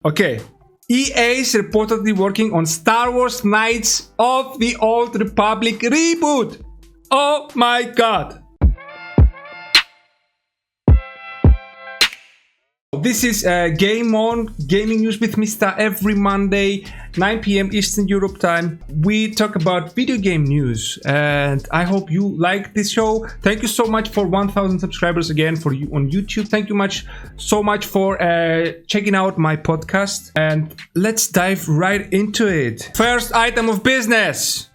Okay, EA is reportedly working on Star Wars Knights of the Old Republic reboot. Oh my god. This is Game On, gaming news with Mr. every Monday, 9 p.m. Eastern Europe time. We talk about video game news, and I hope you like this show. Thank you so much for 1,000 subscribers again for you on YouTube. Thank you so much for checking out my podcast, and let's dive right into it. First item of business: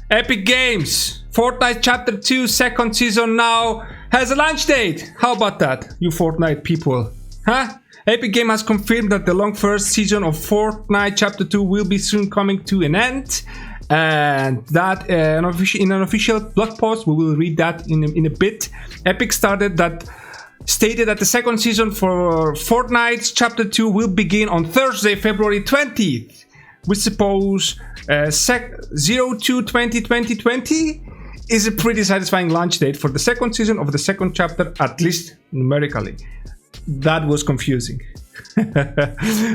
Epic Games Fortnite Chapter 2 second season now has a launch date. How about that, you Fortnite people? Huh? Epic Games has confirmed that the long first season of Fortnite Chapter 2 will be soon coming to an end, and that in an official blog post, we will read that in a bit. Epic stated that the second season for Fortnite Chapter 2 will begin on Thursday, February 20th. We suppose 02/20/2020 is a pretty satisfying launch date for the second season of the second chapter, at least numerically. That was confusing.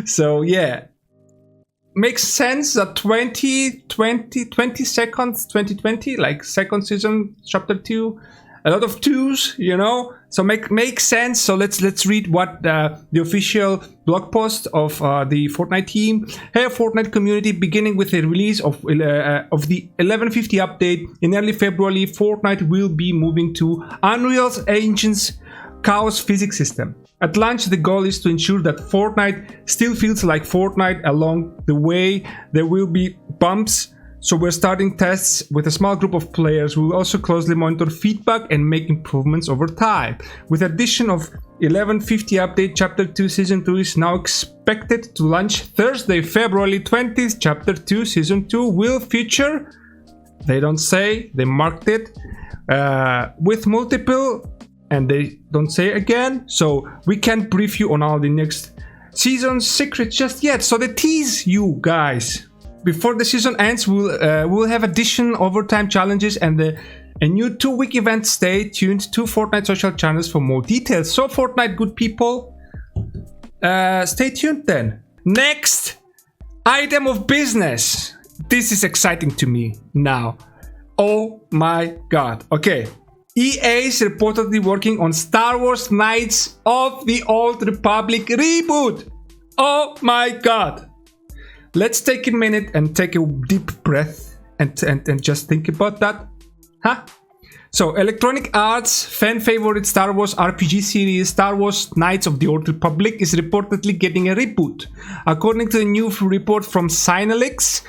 So yeah, makes sense that 2020, like second season chapter 2, a lot of twos, you know, so makes sense. So let's read what the official blog post of the Fortnite team. Hey Fortnite community, beginning with the release of the 11.50 update in early February, Fortnite will be moving to Unreal Engine's Chaos physics system. At launch, the goal is to ensure that Fortnite still feels like Fortnite. Along the way, there will be bumps, so we're starting tests with a small group of players. We will also closely monitor feedback and make improvements over time. With addition of 11.50 update, Chapter 2 Season 2 is now expected to launch Thursday, February 20th. Chapter 2 Season 2 will feature, they don't say, they marked it, with multiple, and they don't say again, so we can't brief you on all the next season's secrets just yet. So they tease you guys. Before the season ends, we'll have additional overtime challenges and a new 2-week event. Stay tuned to Fortnite social channels for more details. So Fortnite good people, stay tuned then. Next item of business. This is exciting to me now. Oh my god. Okay. EA is reportedly working on Star Wars Knights of the Old Republic reboot. Oh my god. Let's take a minute and take a deep breath and just think about that. Huh? So, Electronic Arts' fan-favorite Star Wars RPG series, Star Wars Knights of the Old Republic, is reportedly getting a reboot. According to a new report from Synalix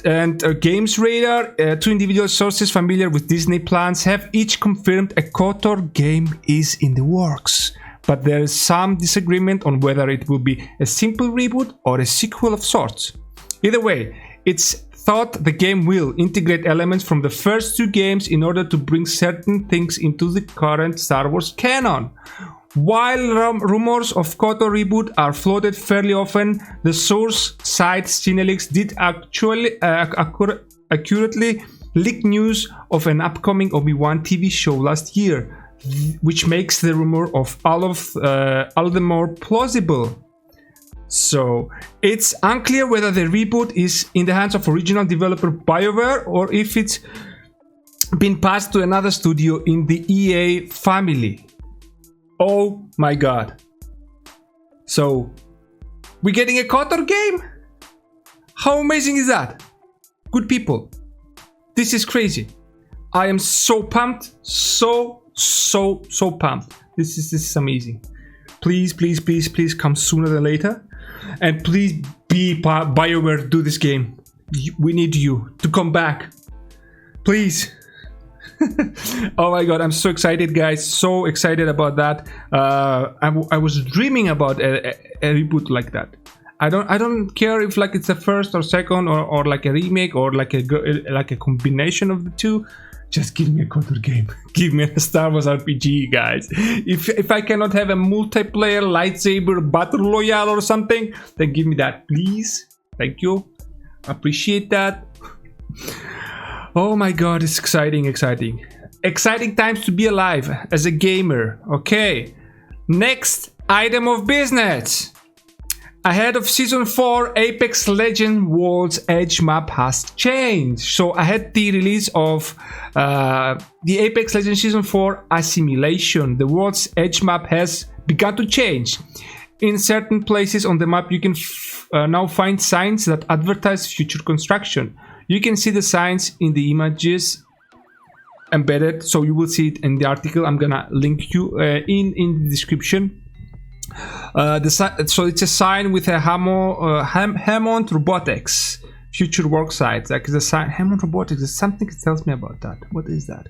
and Games Radar, two individual sources familiar with Disney plans have each confirmed a KOTOR game is in the works. But there is some disagreement on whether it will be a simple reboot or a sequel of sorts. Either way, it's thought the game will integrate elements from the first two games in order to bring certain things into the current Star Wars canon. While rumors of KOTOR reboot are floated fairly often, the source site Synalix did actually accurately leak news of an upcoming Obi-Wan TV show last year, which makes the rumor of all the more plausible. So it's unclear whether the reboot is in the hands of original developer BioWare or if it's been passed to another studio in the EA family. Oh my god. So we're getting a KOTOR game? How amazing is that? Good people, this is crazy. I am so pumped, so pumped. This is amazing. Please come sooner than later, and please be BioWare, do this game. We need you to come back, please. Oh my god, I'm so excited, guys, so excited about that. I was dreaming about a reboot like that. I don't care if like it's the first or second or like a remake or like a combination of the two. Just give me a KOTOR game. Give me a Star Wars RPG, guys. If I cannot have a multiplayer lightsaber battle royale or something, then give me that, please. Thank you. Appreciate that. Oh my god, it's exciting. Exciting times to be alive as a gamer. Okay. Next item of business. ahead of Season 4, Apex Legends World's Edge map has changed. So ahead the release of the Apex Legends Season 4 Assimilation, the World's Edge map has begun to change. In certain places on the map, you can now find signs that advertise future construction. You can see the signs in the images embedded, so you will see it in the article. I'm gonna link you in the description. So it's a sign with a Hammond Robotics future work site. Like the sign Hammond Robotics is something that tells me about that. What is that?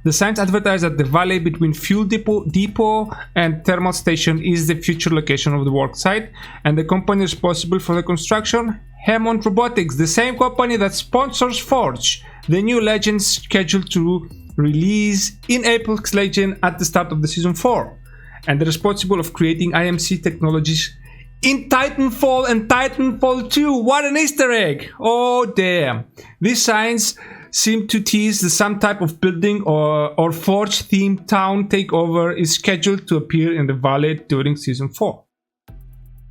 The signs advertise that the valley between fuel depot and thermal station is the future location of the work site, and the company responsible for the construction, Hammond Robotics, the same company that sponsors Forge, the new Legends scheduled to release in Apex Legends at the start of the Season 4, and they're responsible of creating IMC technologies in Titanfall and Titanfall 2. What an Easter egg! Oh damn! These signs seem to tease that some type of building or Forge themed town takeover is scheduled to appear in the valley during Season 4.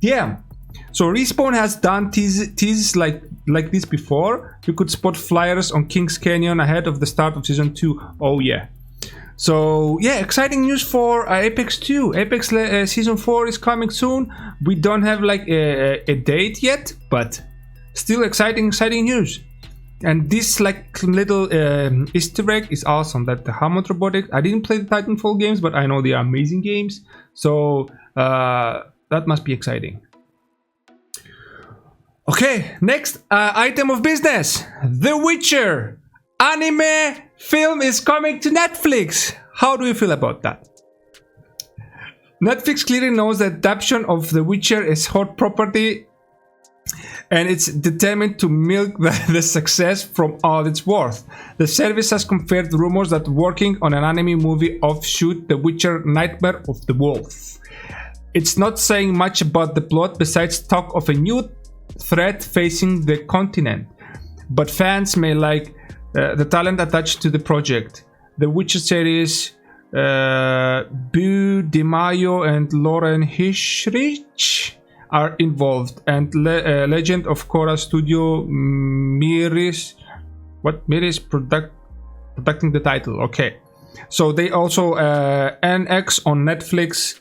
Yeah, so Respawn has done teases like this before. You could spot flyers on Kings Canyon ahead of the start of Season 2. Oh yeah. So yeah, exciting news for Apex 2. Apex Season 4 is coming soon. We don't have like a date yet, but still exciting news. And this like little Easter egg is awesome. That the Hammond Robotics, I didn't play the Titanfall games, but I know they are amazing games. So that must be exciting. Okay, next item of business. The Witcher anime film is coming to Netflix. How do you feel about that? Netflix clearly knows that adaptation of The Witcher is hot property, and it's determined to milk the success from all it's worth. The service has confirmed rumors that working on an anime movie offshoot The Witcher Nightmare of the Wolf. It's not saying much about the plot besides talk of a new threat facing the continent, but fans may like the talent attached to the project. The Witcher series, Bu Di Maio and Lauren Hichrich are involved, and Legend of Korra studio Miris producing the title. Okay, so they also NX on Netflix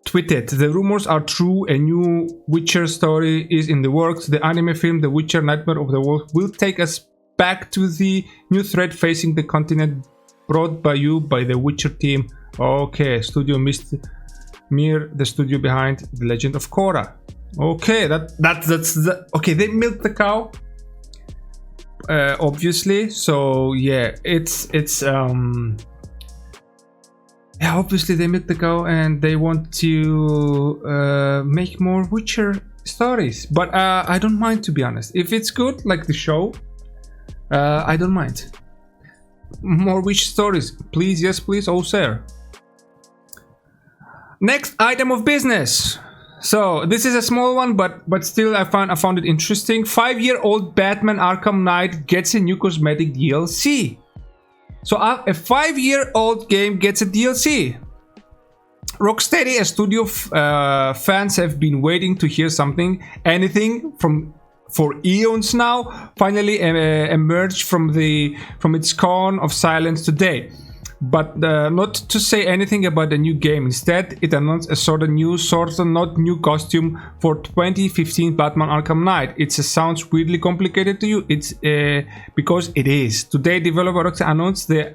tweeted, the rumors are true, a new Witcher story is in the works. The anime film The Witcher Nightmare of the Wolf will take us back to the new threat facing the continent, brought by the Witcher team. Okay, Studio Mir, the studio behind The Legend of Korra. Okay, that's okay. They milked the cow, obviously. So yeah, it's yeah, obviously they milked the cow and they want to make more Witcher stories. But I don't mind, to be honest. If it's good, like the show, I don't mind. More Witcher stories, please. Yes, please. Oh, sir. Next item of business. So this is a small one, but still I found it interesting. 5-year-old Batman Arkham Knight gets a new cosmetic DLC. So a 5-year-old game gets a DLC. Rocksteady, a studio fans have been waiting to hear anything for eons now, finally emerged from its cone of silence today. But not to say anything about the new game. Instead, it announced a sort of not new costume for 2015 Batman Arkham Knight. It sounds weirdly complicated to you. It's because it is. Today, developer Rockstar announced they're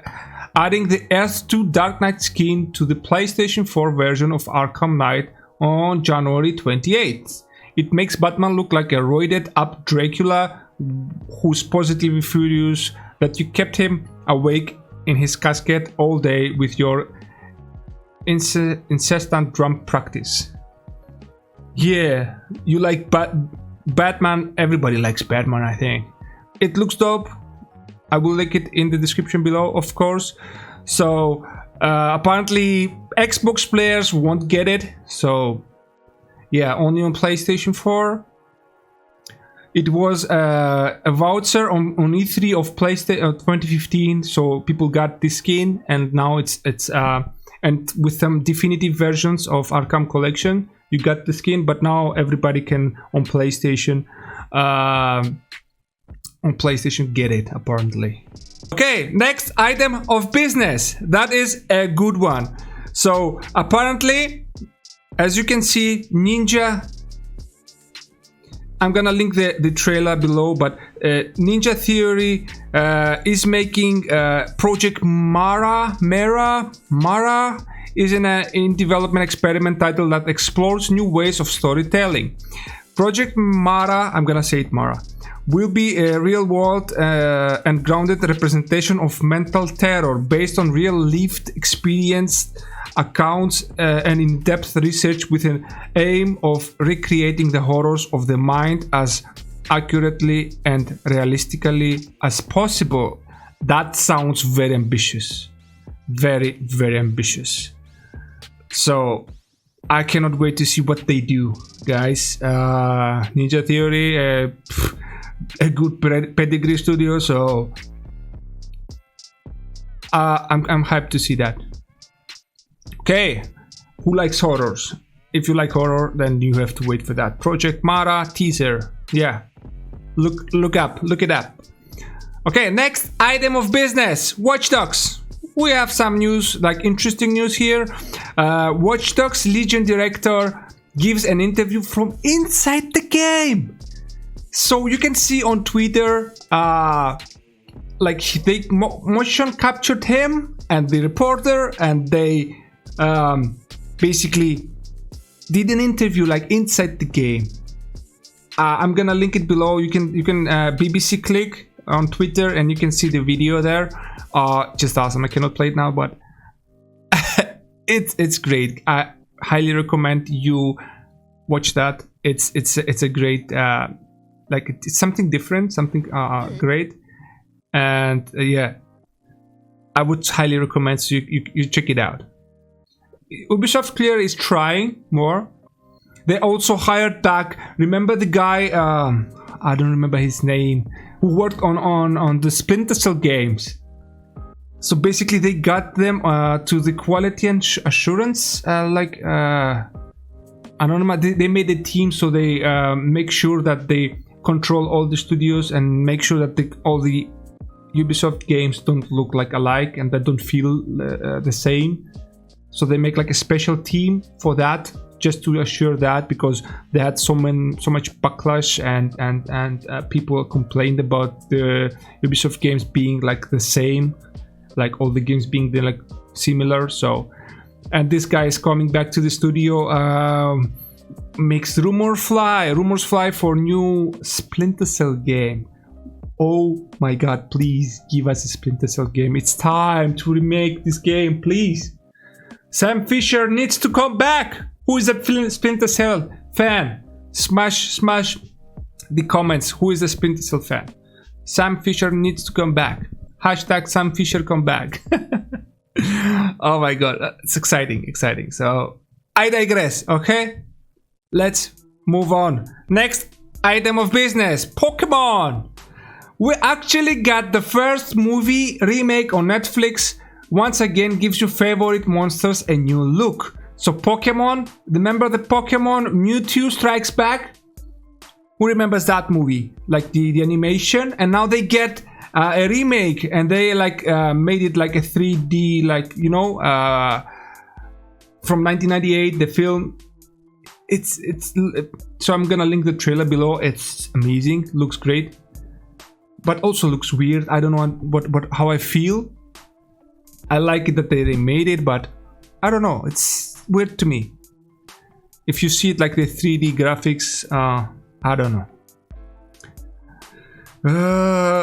adding the Earth 2 Dark Knight skin to the PlayStation 4 version of Arkham Knight on January 28th. It makes Batman look like a roided up Dracula who's positively furious that you kept him awake in his casket all day with your incessant drum practice. Yeah, you like Batman. Everybody likes Batman, I think. It looks dope. I will link it in the description below, of course. So apparently Xbox players won't get it. So yeah, only on PlayStation 4. It was a voucher on E3 of PlayStation 2015, so people got this skin, and now it's and with some definitive versions of Arkham Collection, you got the skin, but now everybody can on PlayStation get it apparently. Okay, next item of business. That is a good one. So apparently, as you can see, Ninja, I'm gonna link the trailer below, but Ninja Theory is making Project Mara is in development experiment title that explores new ways of storytelling. Project Mara, I'm gonna say it Mara, will be a real-world and grounded representation of mental terror based on real lived experience accounts and in-depth research with an aim of recreating the horrors of the mind as accurately and realistically as possible. That sounds very ambitious. Very, very ambitious. So I cannot wait to see what they do, guys. Ninja Theory, a good pedigree studio, so I'm hyped to see that. Okay, who likes horrors? If you like horror, then you have to wait for that. Project Mara teaser. Yeah, look it up. Okay, next item of business: Watch Dogs. We have some news, like interesting news here. Watch Dogs Legion director gives an interview from inside the game. So you can see on Twitter, like they motion captured him and the reporter, and they basically did an interview like inside the game. I'm gonna link it below. You can BBC click on Twitter and you can see the video there. Just awesome. I cannot play it now, but it's great. I highly recommend you watch that. It's a great like it's something different, something great, and yeah, I would highly recommend so you check it out. Ubisoft clear is trying more. They also hired back, remember the guy, I don't remember his name, who worked on the Splinter Cell games. So basically they got them to the quality and assurance, like I don't know, they made a team, so they make sure that they control all the studios and make sure that all the Ubisoft games don't look like alike and that don't feel the same. So they make like a special team for that, just to assure that, because they had so much backlash and people complained about the Ubisoft games being like the same, like all the games being like similar. So, and this guy is coming back to the studio, makes rumors fly for new Splinter Cell game. Oh my god, please give us a Splinter Cell game. It's time to remake this game, please. Sam Fisher needs to come back. Who is a Splinter Cell fan? Smash the comments. Who is a Splinter Cell fan? Sam Fisher needs to come back. Hashtag Sam Fisher come back. Oh my god, it's exciting. So I digress, okay? Let's move on. Next item of business, Pokemon. We actually got the first movie remake on Netflix. Once again gives your favorite monsters a new look. So Pokemon, remember the Pokemon Mewtwo Strikes Back? Who remembers that movie? Like the animation, and now they get a remake, and they like made it like a 3D, like, you know, from 1998, the film. It's so I'm gonna link the trailer below. It's amazing, looks great, but also looks weird. I don't know how I feel. I like it that they made it, but I don't know, it's weird to me. If you see it like the 3D graphics, I don't know.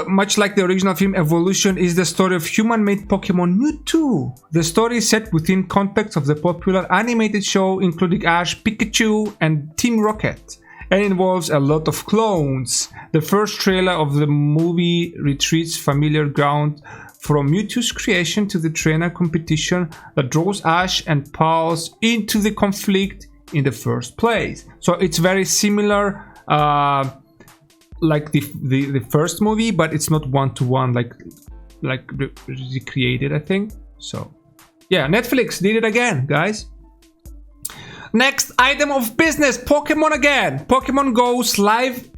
Much like the original film, Evolution is the story of human-made Pokemon Mewtwo. The story is set within context of the popular animated show, including Ash, Pikachu, and Team Rocket, and involves a lot of clones. The first trailer of the movie retreats familiar ground from Mewtwo's creation to the trainer competition that draws Ash and Pals into the conflict in the first place. So it's very similar, like the first movie, but it's not one-to-one, like recreated, I think. So yeah, Netflix did it again, guys. Next item of business, Pokemon again. Pokemon Go's live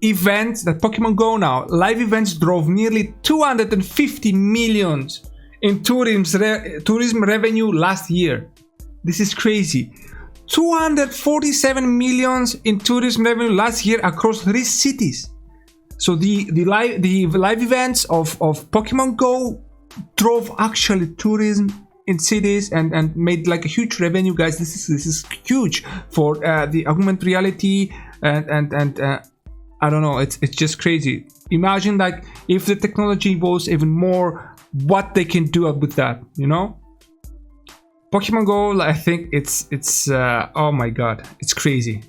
events, that Pokemon Go now, live events drove nearly 250 million in tourism revenue last year. This is crazy. 247 million in tourism revenue last year across 3 cities. So the live events of Pokemon Go drove actually tourism in cities and made like a huge revenue, guys. This is huge for the augmented reality and I don't know, it's just crazy. Imagine like if the technology evolves even more, what they can do with that, you know? Pokemon Go, I think it's oh my god, it's crazy.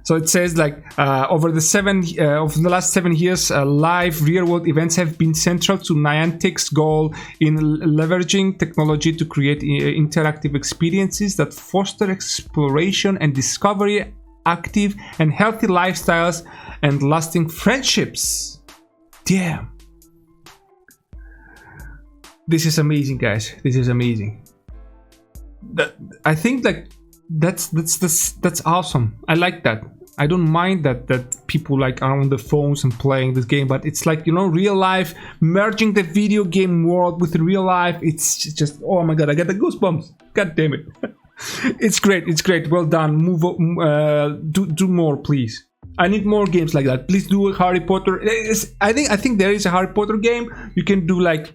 So it says like over the last 7 years, live real-world events have been central to Niantic's goal in leveraging technology to create interactive experiences that foster exploration and discovery, active and healthy lifestyles, and lasting friendships. Damn. This is amazing, guys. This is amazing. I think like that's awesome. I like that. I don't mind that people like are on the phones and playing this game, but it's like, you know, real life, merging the video game world with real life. It's just, oh my god, I got the goosebumps. God damn it. It's great. Well done. Move on, do more, please. I need more games like that. Please do a Harry Potter. I think there is a Harry Potter game. You can do like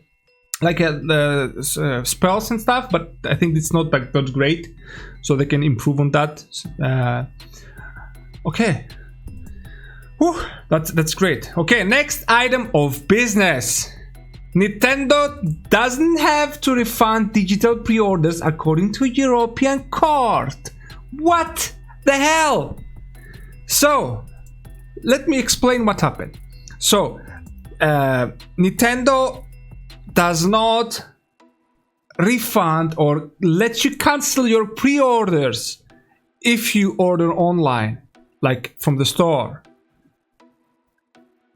spells and stuff, but I think it's not like that great, so they can improve on that. Okay. Whew, that's great. Okay, next item of business. Nintendo doesn't have to refund digital pre-orders according to European court. What the hell? So, let me explain what happened. So, Nintendo does not refund or let you cancel your pre-orders if you order online, like from the store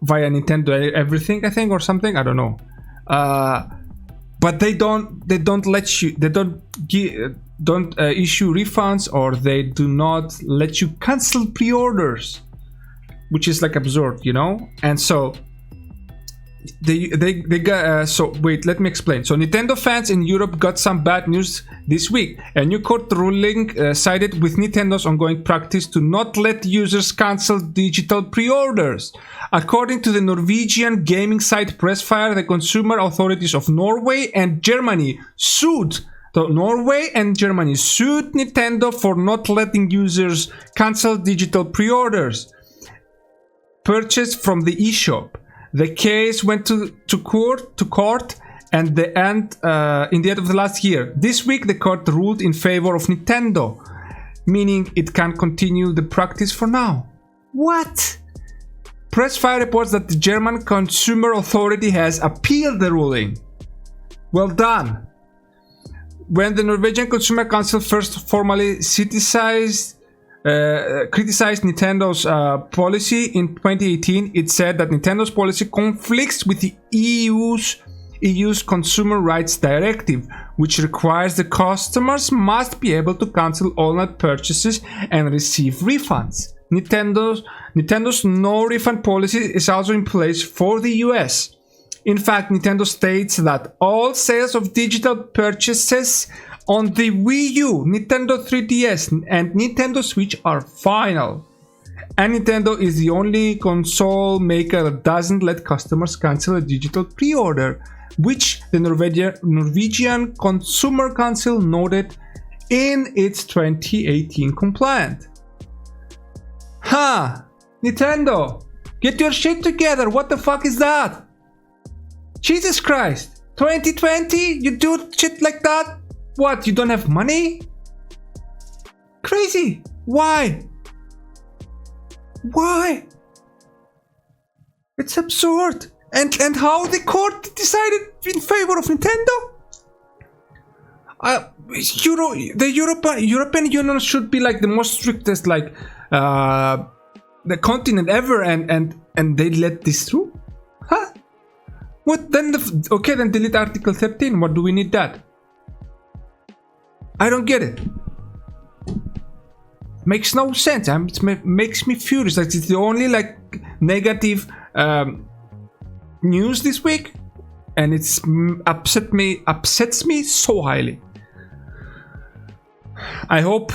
via Nintendo Everything, I think, or something. I don't know. But they don't let you. They don't issue refunds, or they do not let you cancel pre-orders, which is like absurd, you know. And so they got so wait, let me explain. So Nintendo fans in Europe got some bad news this week. A new court ruling sided with Nintendo's ongoing practice to not let users cancel digital pre-orders. According to the Norwegian gaming site Pressfire, the consumer authorities of Norway and Germany sued Nintendo for not letting users cancel digital pre-orders purchased from the eShop. The case went to court and in the end of the last year. This week, the court ruled in favor of Nintendo, meaning it can continue the practice for now. What? Pressfire reports that the German Consumer Authority has appealed the ruling. Well done. When the Norwegian Consumer Council first formally criticized Nintendo's policy in 2018, it said that Nintendo's policy conflicts with the EU's Consumer Rights Directive, which requires the customers must be able to cancel online purchases and receive refunds. Nintendo's no refund policy is also in place for the US. In fact, Nintendo states that all sales of digital purchases on the Wii U, Nintendo 3DS, and Nintendo Switch are final. And Nintendo is the only console maker that doesn't let customers cancel a digital pre-order, which the Norwegian Consumer Council noted in its 2018 complaint. Huh, Nintendo, get your shit together. What the fuck is that? Jesus Christ, 2020, you do shit like that? What, you don't have money? Crazy. Why? It's absurd. And how the court decided in favor of Nintendo? The European Union should be like the most strictest, like the continent ever, and they let this through? Huh? What then? Okay, then delete Article 13. What do we need that? I don't get it. Makes no sense. It makes me furious. Like, it's the only like negative news this week, and it's upsets me so highly. I hope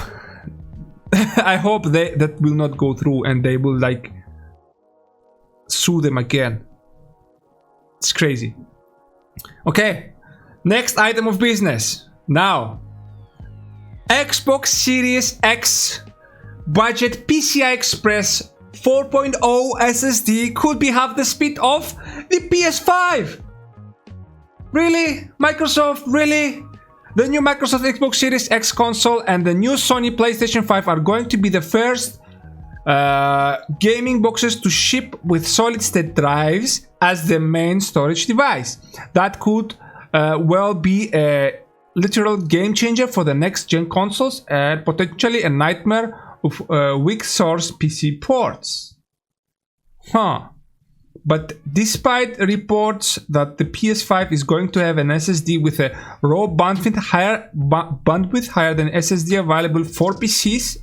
that will not go through, and they will like sue them again. It's crazy. Okay, next item of business. Now, Xbox Series X budget PCI Express 4.0 SSD could be half the speed of the PS5. Really? Microsoft, really? The new Microsoft Xbox Series X console and the new Sony PlayStation 5 are going to be the first gaming boxes to ship with solid-state drives as the main storage device. That could well be a literal game changer for the next-gen consoles and potentially a nightmare of weak source PC ports. But despite reports that the PS5 is going to have an SSD with a raw bandwidth higher than SSD available for PCs,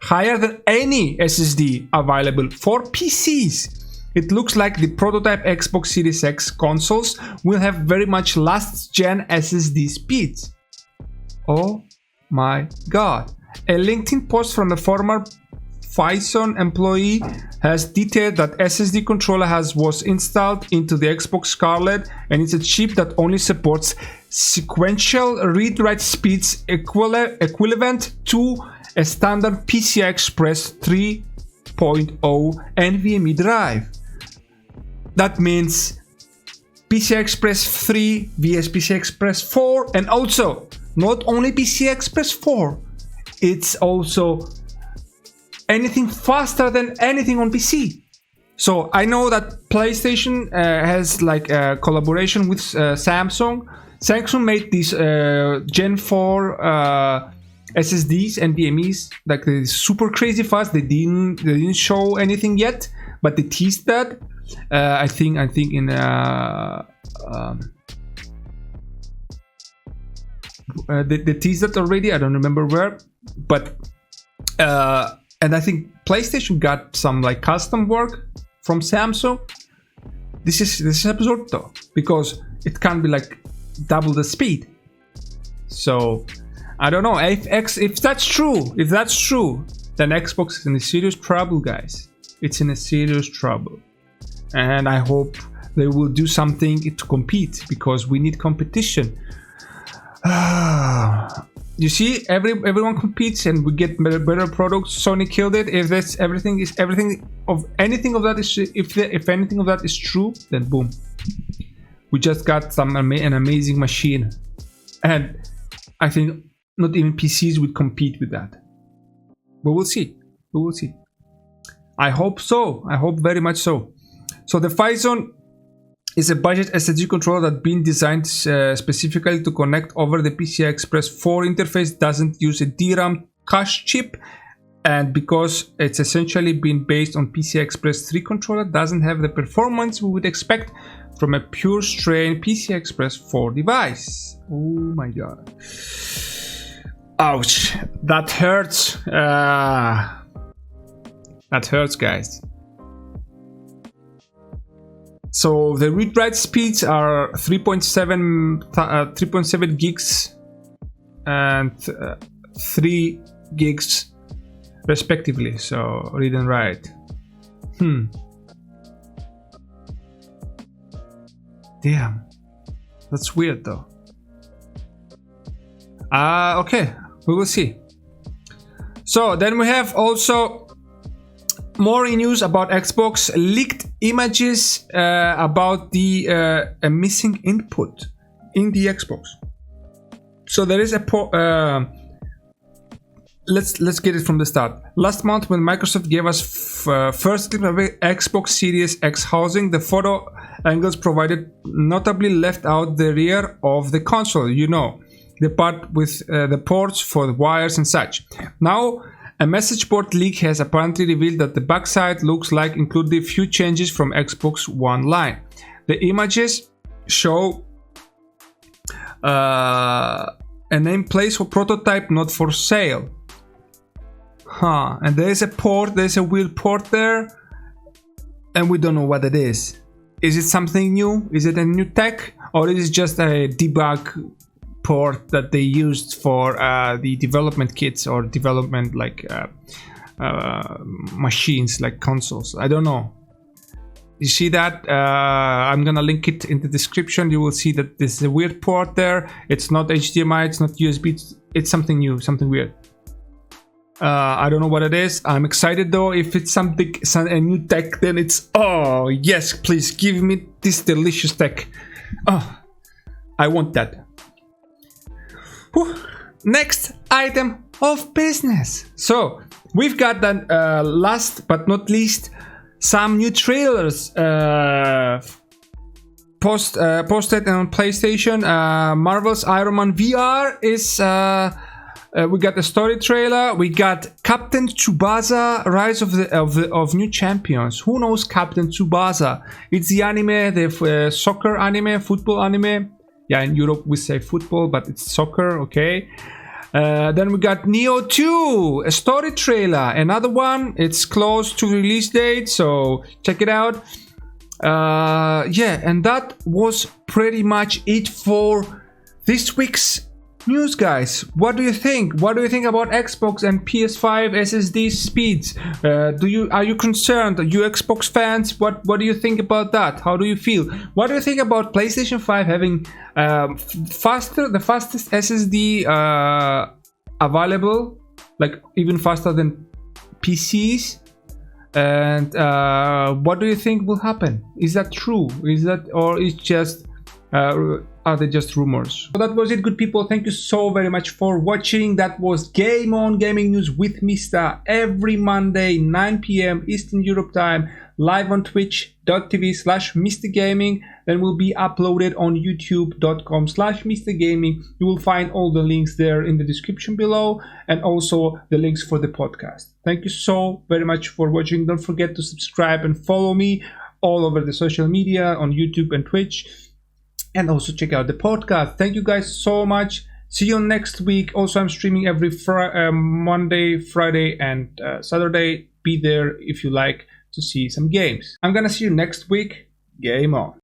higher than any SSD available for PCs, it looks like the prototype Xbox Series X consoles will have very much last-gen SSD speeds. Oh my god. A LinkedIn post from a former Phison employee has detailed that SSD controller was installed into the Xbox Scarlett, and it's a chip that only supports sequential read-write speeds equivalent to a standard PCI Express 3.0 NVMe drive. That means PCI Express 3 vs PCI Express 4, and also not only PCI Express 4, it's also anything faster than anything on PC. So I know that PlayStation has like a collaboration with Samsung. Samsung made these Gen 4 SSDs and NVMe's, like they're super crazy fast. They didn't show anything yet, but they teased that. I think in they teased that already. I don't remember where, but and I think PlayStation got some like custom work from Samsung. This is absurd though, because it can be like double the speed. So I don't know if that's true. If that's true, then Xbox is in a serious trouble, guys. It's in a serious trouble, and I hope they will do something to compete, because we need competition. You see, everyone competes and we get better products. Sony killed it. If that's if anything of that is true, then boom, we just got an amazing machine. And I think not even PCs would compete with that. But we'll see. We will see. I hope so. I hope very much so. So the Phison is a budget SSD controller that's been designed specifically to connect over the PCI Express 4 interface. Doesn't use a DRAM cache chip, and because it's essentially been based on PCI Express 3 controller, doesn't have the performance we would expect from a pure strain PCI Express 4 device. Oh my god. Ouch. That hurts. That hurts, guys. So the read-write speeds are 3.7 gigs and 3 gigs respectively. So read and write. Damn, that's weird though. Okay, we will see. So then we have also more news about Xbox. Leaked images about the missing input in the Xbox. So there is a let's get it from the start. Last month, when Microsoft gave us first glimpse of Xbox Series X housing, the photo angles provided notably left out the rear of the console. You know, the part with the ports for the wires and such. Now, a message board leak has apparently revealed that the backside looks like included a few changes from Xbox One line. The images show a nameplate for prototype not for sale. And there's a port, there's a wheel port there, and we don't know what it is. Is it something new? Is it a new tech, or is it just a debug port that they used for the development kits or development like machines like consoles? I don't know. You see that? I'm gonna link it in the description. You will see that there's a weird port there. It's not HDMI, it's not USB, it's something new, something weird. I don't know what it is. I'm excited though. If it's something, a new tech, then it's, oh yes, please give me this delicious tech. Oh, I want that. Whew. Next item of business. So we've got that last but not least, some new trailers posted on PlayStation. Marvel's Iron Man VR is we got a story trailer. We got Captain Tsubasa, Rise of New Champions. Who knows Captain Tsubasa? It's the anime, the soccer anime, football anime. Yeah, in Europe we say football, but it's soccer, okay? Then we got Neo 2, a story trailer. Another one, it's close to release date, so check it out. Yeah, and that was pretty much it for this week's news, guys. What do you think? What do you think about Xbox and PS5 SSD speeds? Are you concerned? Are you Xbox fans? What do you think about that? How do you feel? What do you think about PlayStation 5 having the fastest SSD available, like even faster than PCs? And what do you think will happen? Is that true? Is that, or is just are they just rumors? So that was it, good people. Thank you so very much for watching. That was Game On Gaming News with Mr. every Monday 9 p.m. Eastern Europe time, live on twitch.tv/MrGaming. Then will be uploaded on youtube.com/MrGaming. You will find all the links there in the description below, and also the links for the podcast. Thank you so very much for watching. Don't forget to subscribe and follow me all over the social media on YouTube and Twitch. And also check out the podcast. Thank you guys so much. See you next week. Also, I'm streaming every Monday, Friday, and Saturday. Be there if you like to see some games. I'm gonna see you next week. Game on.